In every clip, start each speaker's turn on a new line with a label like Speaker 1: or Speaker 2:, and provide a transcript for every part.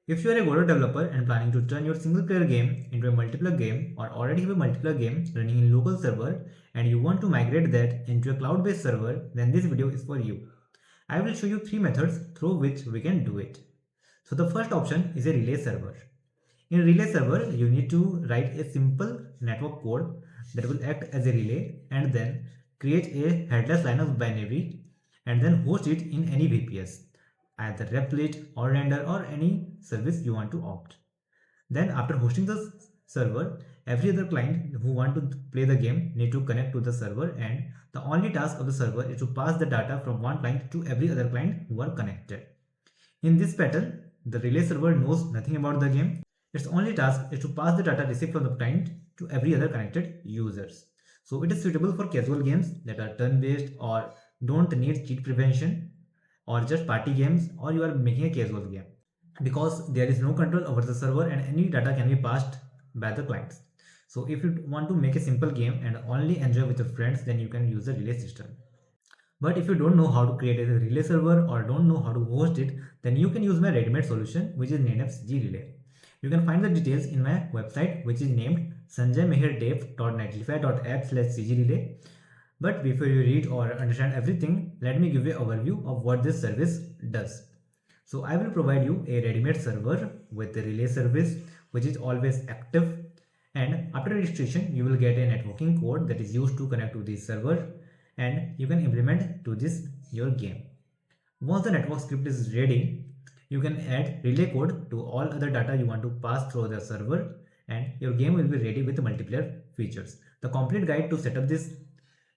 Speaker 1: If you are a Godot developer and planning to turn your single player game into a multiplayer game or already have a multiplayer game running in local server and you want to migrate that into a cloud-based server, then this video is for you. I will show you three methods through which we can do it. So the first option is a relay server. In relay server, you need to write a simple network code that will act as a relay and then create a headless line of binary and then host it in any VPS, either Replit or Render or any service you want to opt. Then after hosting the server, every other client who want to play the game need to connect to the server, and the only task of the server is to pass the data from one client to every other client who are connected. In this pattern, the relay server knows nothing about the game. Its only task is to pass the data received from the client to every other connected users. So it is suitable for casual games that are turn-based or don't need cheat prevention, or just party games, or you are making a casual game, because there is no control over the server and any data can be passed by the clients. So if you want to make a simple game and only enjoy with your friends, then you can use the relay system. But if you don't know how to create a relay server or don't know how to host it, then you can use my ready-made solution, which is named as CGRelay. You can find the details in my website, which is named sanjaymeherdev.netlify.app/cgrelay. But before you read or understand everything, let me give you an overview of what this service does. So I will provide you a ready-made server with the relay service, which is always active, and after registration you will get a networking code that is used to connect to this server, and you can implement to this your game. Once the network script is ready, you can add relay code to all other data you want to pass through the server, and your game will be ready with multiplayer features. The complete guide to set up this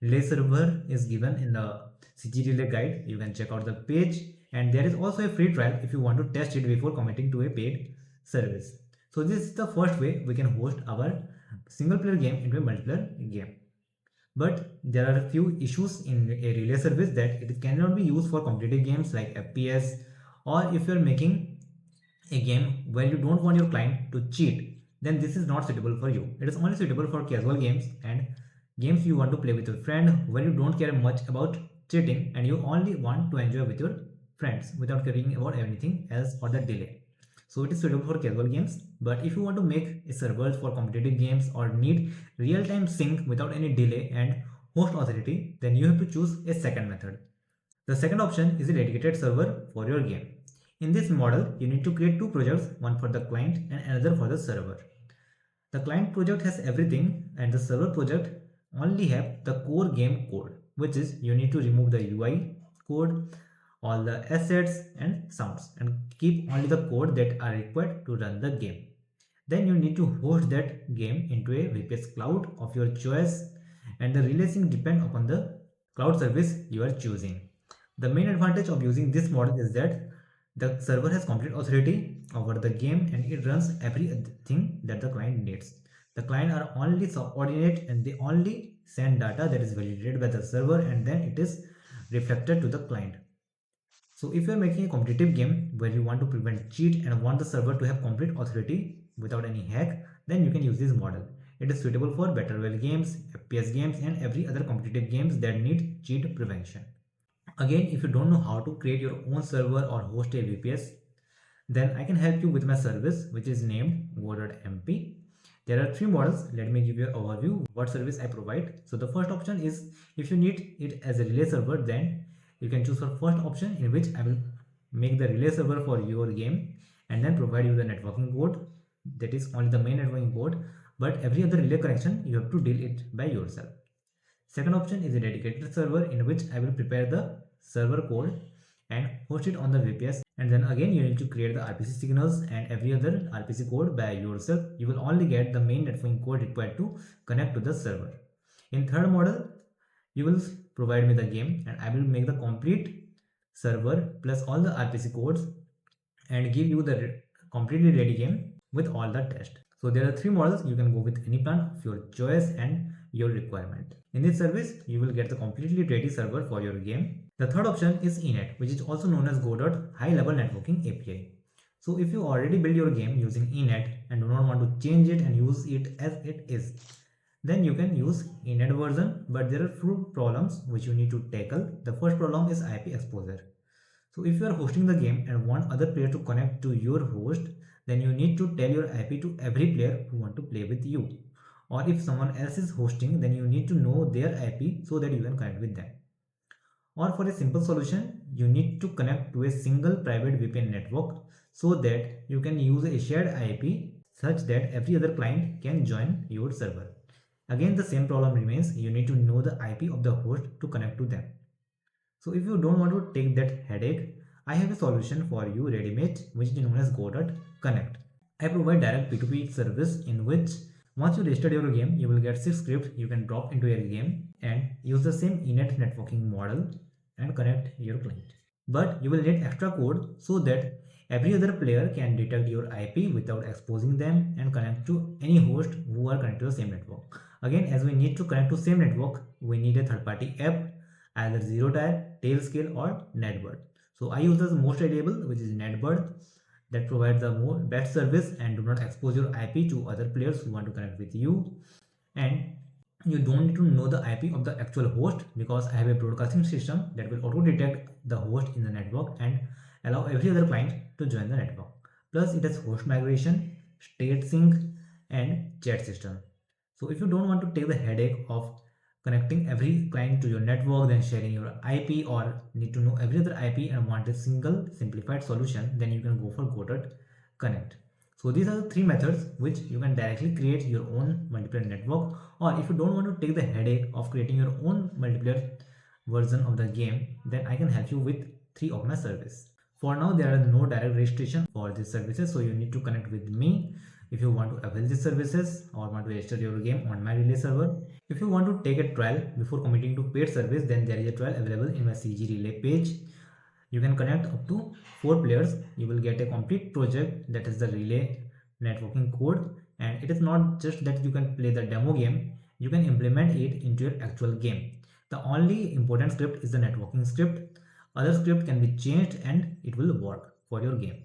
Speaker 1: relay server is given in the CGRelay guide. You can check out the page, and there is also a free trial if you want to test it before committing to a paid service. So this is the first way we can host our single player game into a multiplayer game. But there are a few issues in a relay service, that it cannot be used for competitive games like FPS, or if you are making a game where you don't want your client to cheat, then this is not suitable for you. It is only suitable for casual games and games you want to play with your friend, where you don't care much about cheating and you only want to enjoy with your friends without caring about anything else or the delay. So it is suitable for casual games. But if you want to make a server for competitive games or need real-time sync without any delay and host authority, then you have to choose a second method. The second option is a dedicated server for your game. In this model, you need to create two projects, one for the client and another for the server. The client project has everything and the server project only have the core game code, which is you need to remove the UI code, all the assets and sounds, and keep only the code that are required to run the game. Then you need to host that game into a VPS cloud of your choice, and the releasing depend upon the cloud service you are choosing. The main advantage of using this model is that the server has complete authority over the game and it runs everything that the client needs. The client are only subordinate and they only send data that is validated by the server, and then it is reflected to the client. So if you are making a competitive game where you want to prevent cheat and want the server to have complete authority without any hack, then you can use this model. It is suitable for battle royale games, FPS games and every other competitive games that need cheat prevention. Again, if you don't know how to create your own server or host a VPS, then I can help you with my service, which is named GodotMP. There are three models. Let me give you an overview what service I provide. So the first option is, if you need it as a relay server, then you can choose for first option, in which I will make the relay server for your game and then provide you the networking code, that is only the main networking code, but every other relay connection you have to deal it by yourself. Second option is a dedicated server, in which I will prepare the server code and host it on the VPS, and then again you need to create the RPC signals and every other RPC code by yourself. You will only get the main networking code required to connect to the server. In third model, you will provide me the game and I will make the complete server plus all the RPC codes and give you the completely ready game with all the tests. So there are three models. You can go with any plan of your choice and your requirement. In this service, you will get the completely ready server for your game. The third option is eNet, which is also known as Godot High Level Networking API. So if you already build your game using eNet and do not want to change it and use it as it is, then you can use eNet version, but there are few problems which you need to tackle. The first problem is IP exposure. So if you are hosting the game and want other player to connect to your host, then you need to tell your IP to every player who want to play with you. Or if someone else is hosting, then you need to know their IP so that you can connect with them. Or for a simple solution, you need to connect to a single private VPN network so that you can use a shared IP such that every other client can join your server. Again, the same problem remains. You need to know the IP of the host to connect to them. So if you don't want to take that headache, I have a solution for you ready-made, which is known as GodotConnect. I provide direct P2P service in which once you register your game, you will get 6 scripts you can drop into your game and use the same init networking model and connect your client. But you will need extra code so that every other player can detect your IP without exposing them and connect to any host who are connected to the same network. Again, as we need to connect to same network, we need a third-party app, either ZeroTier, Tailscale or Netbird. So I use the most reliable, which is Netbird, that provides the best service and do not expose your IP to other players who want to connect with you. And you don't need to know the IP of the actual host because I have a broadcasting system that will auto detect the host in the network and allow every other client to join the network. Plus it has host migration, state sync and chat system. So if you don't want to take the headache of connecting every client to your network, then sharing your IP, or need to know every other IP and want a single simplified solution, then you can go for GodotConnect. So these are the 3 methods which you can directly create your own multiplayer network, or if you don't want to take the headache of creating your own multiplayer version of the game, then I can help you with 3 of my service. For now, there are no direct registration for these services, so you need to connect with me if you want to avail these services or want to register your game on my relay server. If you want to take a trial before committing to paid service, then there is a trial available in my CGRelay page. You can connect up to 4 players. You will get a complete project, that is the relay networking code, and it is not just that you can play the demo game, you can implement it into your actual game. The only important script is the networking script. Other script can be changed and it will work for your game.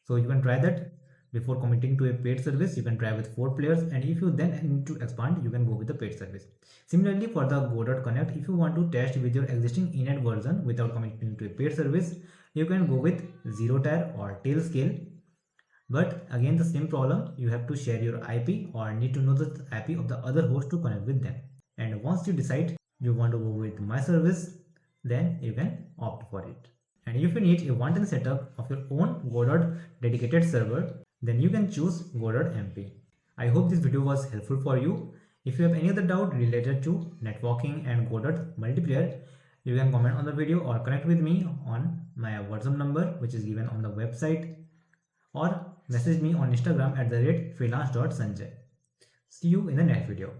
Speaker 1: So you can try that before committing to a paid service. You can try with 4 players, and if you then need to expand, you can go with the paid service. Similarly, for the GodotConnect, if you want to test with your existing init version without committing to a paid service, you can go with ZeroTier or Tailscale. But again, the same problem, you have to share your IP or need to know the IP of the other host to connect with them. And once you decide you want to go with my service, then you can opt for it. And if you need a one-time setup of your own Godot dedicated server, then you can choose GodotMP. I hope this video was helpful for you. If you have any other doubt related to networking and Godot multiplayer, you can comment on the video or connect with me on my WhatsApp number, which is given on the website, or message me on Instagram at @freelance.sanjay. See you in the next video.